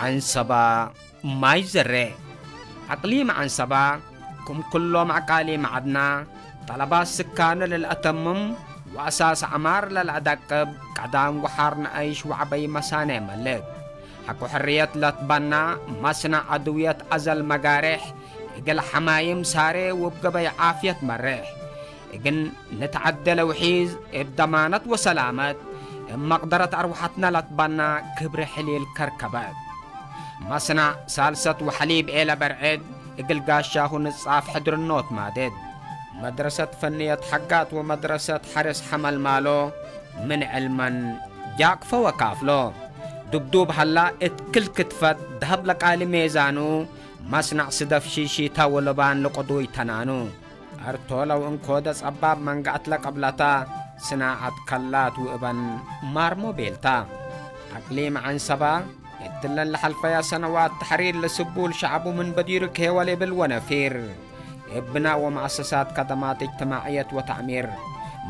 عنصبا ماي زري أقليم عنصبا كم كلهم عقالي معدنا طلبات سكان للأتمم وأساس عمار للأدقب قدام وحارنا أيش وعبي مساني ملك حكو حرية لتبنا مصنع عدوية أزل مقارح إقل حمايم ساري وبقبي عافية مريح إقن نتعدل وحيز بدمانة وسلامات مقدرة أروحتنا لتبنا كبر حليل كركبات مصنع سالسة وحليب إلى برعد إقل قاشاه نصاف حدر النوت مادد مدرسة فنية حقات ومدرسة حرس حمل مالو من علما جاقفة وكافلو دبدوب هلا اتكل كتفت دهب لك آل ميزانو مصنع صدف شيشي تاولبان لقضوي تنانو أرطولو انكودس أباب منقعت لك قبلتا صناعة كلات وإبن مارمو بيلتا أقليم عن سبا اتلن لحلفيا سنوات تحرير لسبول شعبو من بديرك هيوالي بالونفير ابناء ومؤسسات خدمات اجتماعية وتعمير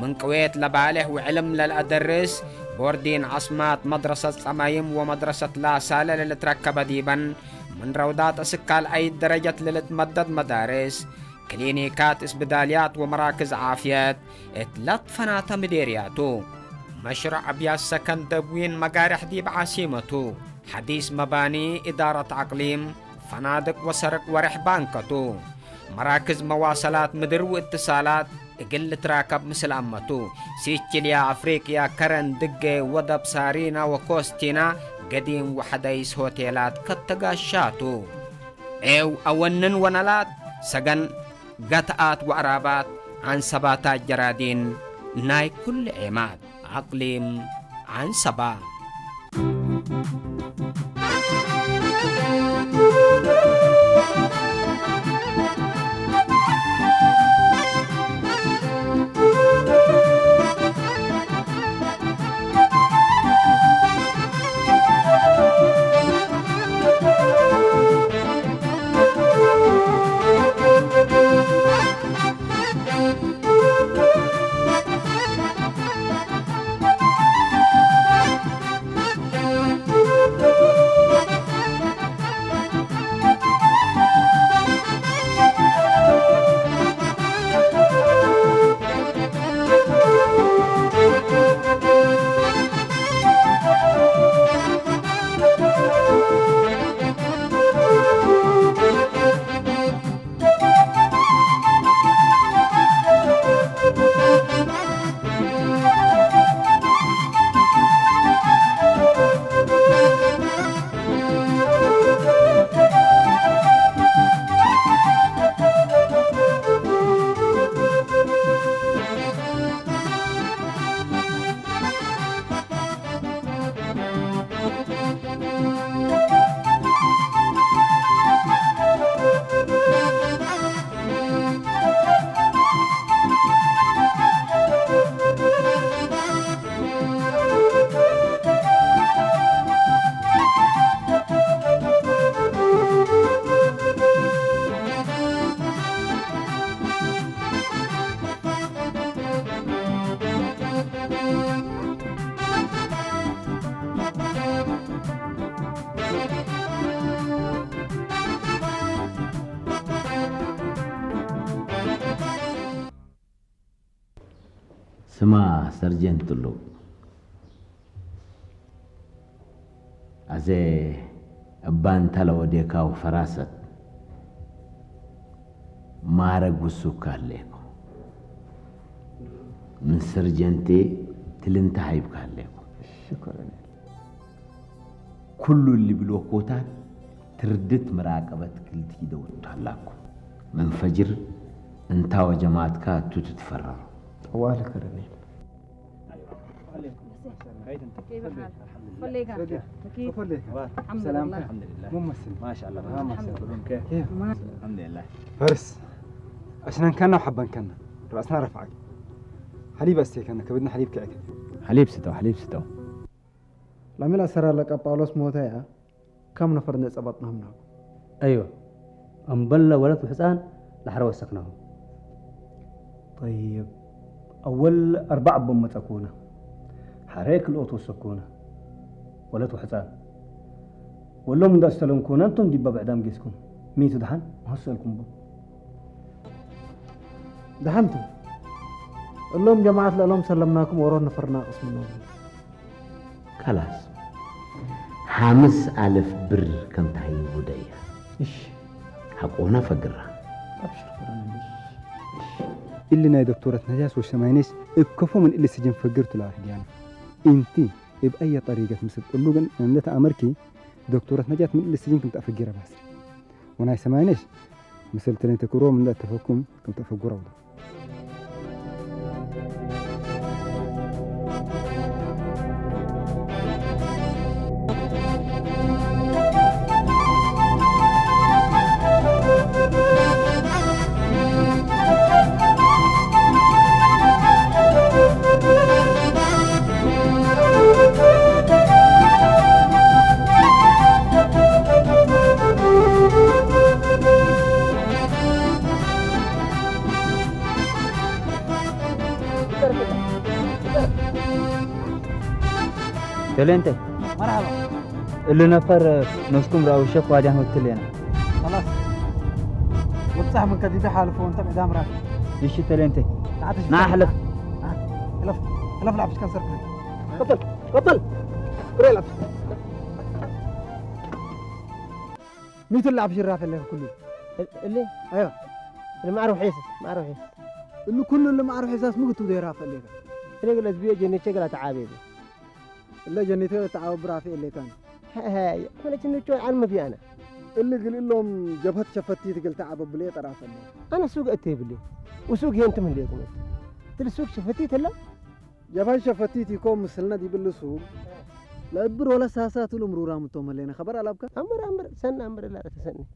من قويت لباله وعلم للأدرس بوردين عصمات مدرسة صمايم ومدرسة لا سالة للتركب ديبا من روضات أسكال أي درجة للتمدد مدارس كلينيكات اسبداليات ومراكز عافيات اتلت فناتا مديرياتو مشروع أبياس سكن دبوين مقارح ديب عاصمتو حديث مباني إدارة عقليم فنادق وسرق ورح بانكتو مراكز مواصلات مدر واتصالات اقل تراكب مثل أمتو سيتشيليا أفريقيا كرن دقة ودب سارينا وكوستينا قديم وحديث هوتيلات كتغاشاتو أونن ونلات سجن قطعات وعرابات عن سباتات جرادين ناي كل عماد عقليم عن سبا سما سرجنت له أزي أبان تلو ديكاو فراست مارق وسوك عليكم من سرجنتي تلنتهي بك عليكم شكرا كل اللي بالوقوتات تردت مراقبة كلتي دوت هلاكم من فجر انتا وجماعتك تتفرر طوالك رنين كيف الحال؟ خليك كيف؟ الحمد لله الحمد لله ممثل ما شاء الله كيف؟ الحمد لله فارس عشان كنا وحبا كنا رأسنا رفعك حليب أستيكنا كبدنا حليب كعك حليب ستو لما لا سرى لك باولوس موتايا كم نفر نصبطنا هنا ايوه انبلا ولد وحسان لحر وسكناهم طيب أول 4 بوم تكونه حريك الأوتو سكونه ولد وحسان والله من داستلون كون أنتم دي بعدام جيسكم ميتو دحن هسألكم بو دحنتم اللهم جماعة اللهم سلمناكم ورونا فرنا قسم النوم خلاص 5000 بر كم تهي وديا إيش حقونا فقرة أبشر قرآن اللي ناي دكتورة نجاس والشماينيس اكفوا من اللي سجن فقرت له يعني انتي بأي طريقة مثل تقول له ان أمريكي دكتورة نجاة من اللي سجن كنت أفقرها بس وناي سماينيس مثل ترين تكرو من ذا تفكم كنت أفقرها تلين مرحبا اللي نفر نسكم راو الشيخ واجه متلينا خلاص وتصح من كذي حالف وانت قدام راك ايش تلين تعال نحلف حلف حلف لعب كان سرك تفضل كري لعب ميت اللعب شراف اللي كله اللي ايوه اللي ما اعرف حيسس ما اعرف حيسس اللي كله اللي ما اعرف احساس مو قلتوا ديراف اللي اللي قلت بيه جني شغله تعابيبي اللي جنيته تعاوب برافي اللي كان هاي ولا جني شو علم في انا اللي قال لهم جبهت شفتي تقول تعب بلي طرف اللي انا سوق اتيب لي وسوق ينتم اللي يقول تل سوق شفتي تلا جبهت شفتي تيكون مسلنا دي بالسوق لا ابر ولا ساسات الامور متوم لنا خبر على ابك امر سن امر لا تسني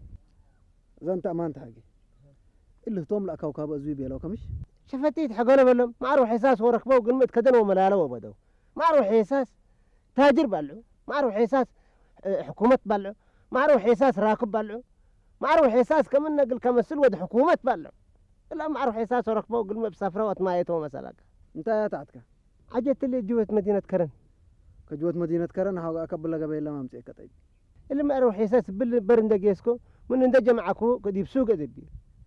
اذا انت امانت حاجه اللي توم لا كوكب ازوي بيلو كمش شفتيت حقنا بلهم ما اروح احساس وركبوا قلمت كدن وملالو وبدو ما اروح احساس تاجر بلعو ما اروح احساس حكومه بلعو ما اروح احساس راكب بلعو ما اروح احساس كمان نقل كمسل ود حكومه بلعو لا ما اروح احساس وركبوا قلمت بسافره واتمايتو مسلك انت يا تعتك حاجت اللي جوت مدينه كرن كجوت مدينه كرن هاو اكبل قبيل لما امسك كطيب اللي ما اروح احساس برند جيسكو من عند جمعكو قد بسوق ادبي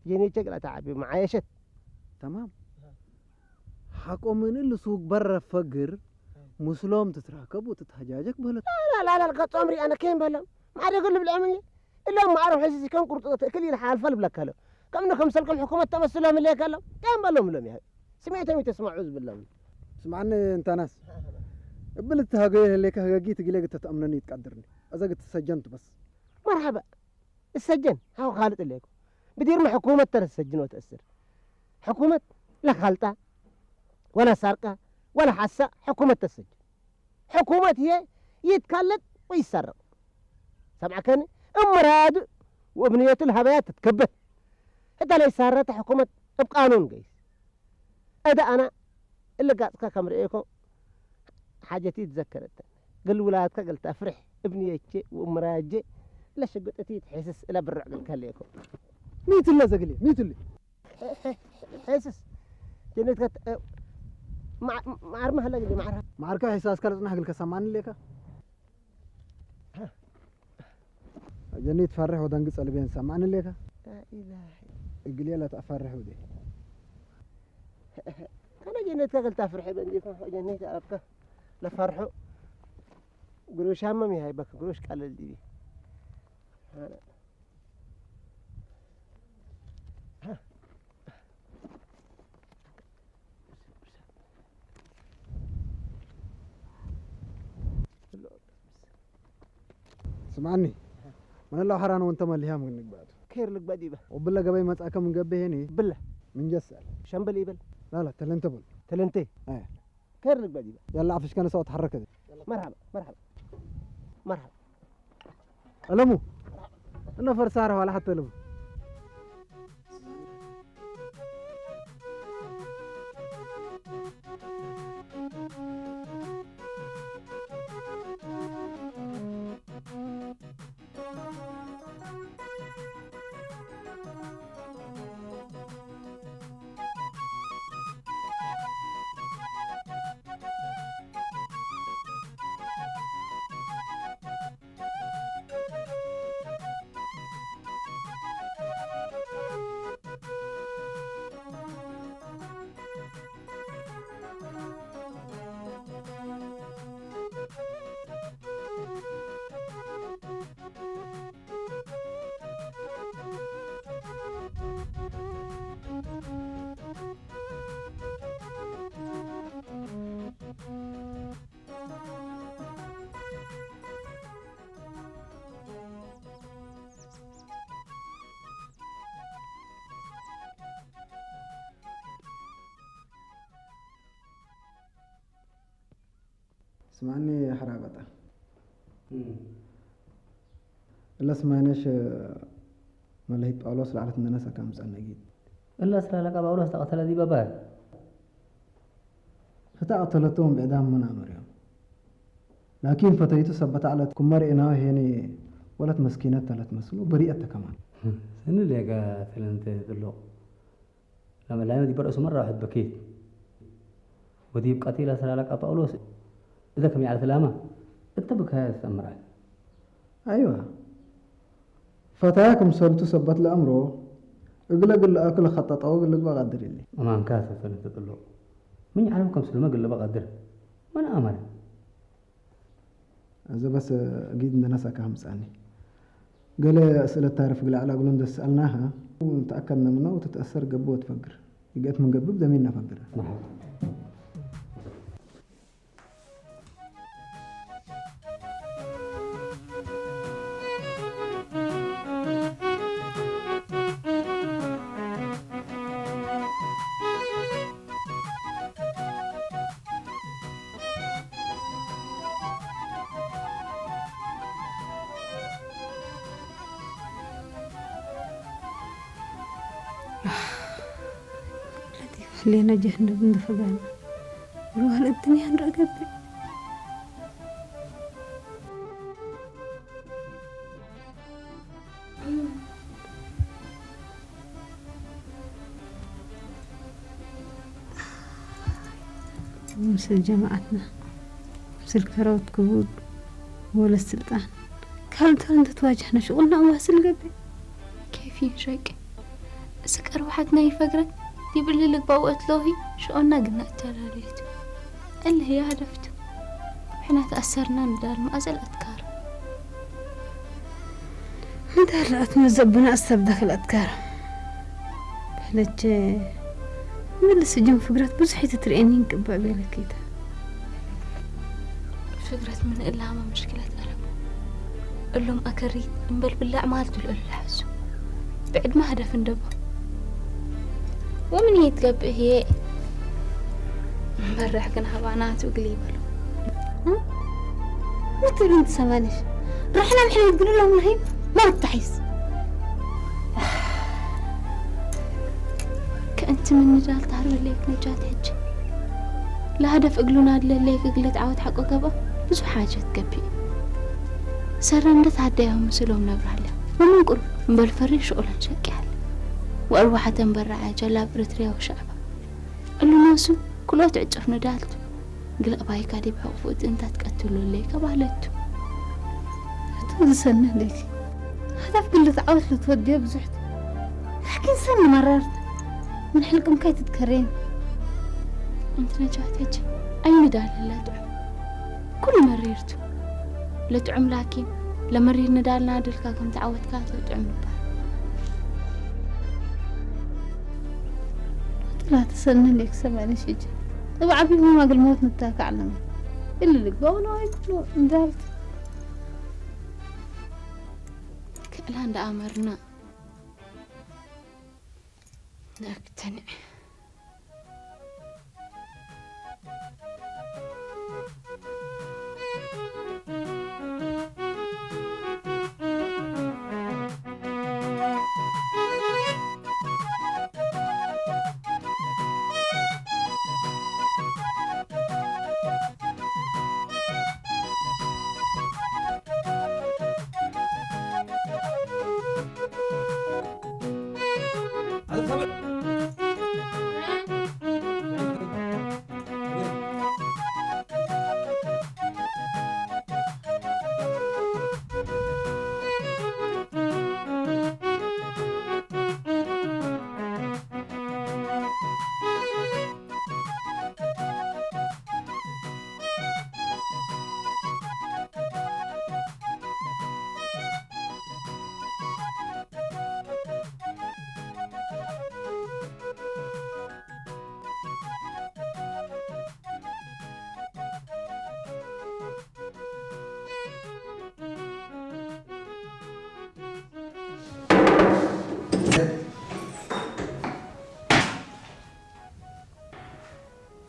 جيني شغله تعبي معايشت تمام حقو من اللي سوق برا فقر مسلوم تتراكب وتتهجاجك بهلك لا قط عمري انا كين بلا ما عاد يقول لي بالعمليه الا ما اعرف حسي كان قرط كل حال فل بلك هلا كم كمسلكم حكومه تمثلهم اللي كلام كان بلهم لهم يا سمعتهم تسمع عز بالله سمعني انت ناس قبلت هاجي اللي كهاجي تقلي تتامنني تقدرني اذا قلت سجنت بس مرحبا السجن هاو خالد الليكم بدير مع حكومه ترى السجن وتاثر حكومه لا خالطه ولا سرقه ولا حسه حكومه السجن حكومه هي يتكلت ويسرق سمعكني امراد وابنيه الهبات تتكبت هذا ليس سارت حكومه بقانون قيس هذا انا اللي قاعد كامريكم حاجتي تذكرت قال ولادك قلت افرح ابنيتي ومراجي لا شقتي تحسس الى بالرعد كليكم ميت اللي زقلي ميت اللي حسس جنيت مع عرمها لا اللي معرها معركه احساس كرت نحقل كسمان ليك جنيت فرح ودنقص قلبين سمعني ليك لا اله اقلي لا تفرح ودي انا جنيت قلت افرح بنديكم جنيت ابكى لا فرحوا قروش هممي هاي بك قروش قلل دي سمعني من الله حران وانت مليها من بعد كير لك بدي به وبلا قبي ما تاكم من قبي هني بالله من جسال شنبل يبل لا تلنت بل تلنتي ايه كير لك بدي به يلا عفش كان صوت تحرك دي مرحبا ألمو أنا فرسارة ولا حتى ألمو اسمعني يا حرابة إلا اسمعناش ملهيت باولوس لعلت إن ناسا كم سألنا جيد إلا سلالك باولوس تقتل ذي بابا فتقتلتهم بإعدام منا مريم لكن فتيتو سبت على كماري إنها هيني ولت مسكينة تلت مسلو بريئة كمان سن اللي قالت انت تدلو لما العين دي برأسه مرة واحد بكيت ودي قتيلة سلالك باولوس إذا كم يعرف الأمة انت بك هاي السمرة أيوة فتاكم سولتو سبت لأمره اقلق أكل خطط أو اقلق بقدر اللي أمان كاسة سنة تدلو من يعلمكم سلمة قل بقدر وانا أمر إذا بس أكيد إن ناسا كم سألني قال أسئلة تعرف قال على قلون ده سألناها وتأكدنا منها وتتأثر قبو وتفكر يقيت من قبو بدا مين نفكر خلينا جهنم ندفقنا روح الدنيا نرقب مثل جماعتنا مثل كروت كبود ولا السلطان كانت أنت تواجهنا شغلنا واسل قبل كيف ينشك سكر روحتنا يفقرك يبلي لك بوقت لوهي شؤنا قلنا التلاليت اللي هي هدفته احنا تأثرنا ندار مأزل أذكار ندار لأتمزبنا أثر داخل أذكار بحلج من السجن فقرات بزحي تترئيني نقبع بيلك كده فقرات من إلا ما مشكلة ألم اللهم أكريت نبل بالله مالتو الأولى حسو بعد ما هدف ندبه ومن يتقبع هي برح كان حبانات وقليبه ها؟ ما تقولون انت سمانيش رحنا محل يقولوا لهم الهيب ما بتحيس كأنت من نجال تعرف ليك نجات حج لا هدف اقلونا ليك اقلت عاود حقه قبا بزو حاجة تقبي سرن لتعديهم مسلوم نبرالي ومن قرب بالفري شغلا شكيال وأروحة برا جلاب بريتريا وشعبة قالوا ناسو كلها تعجف ندالتو قل أباي كادي بحوفوت انت تقتلوا ليك أبالتو تنسى ليك هدف قلت عاود لتوديه بزحت لكن سنة مررت من حلقهم كي تتكرين انت نجات هج أي ندال لا تعم كل مريرتو لا تعم لكن لما رير ندال نادل كاكم تعود كاتل تعم نبال لا تسألنا ليك سمعني شجع طبعا عبي ما قل موت نتاك علم اللي لك قولوا يقولوا ندالت كألان دا أمرنا نقتنع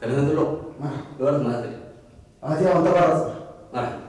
خلينا ندلو الولد ما أدري أتي أنت برا. مرحبا.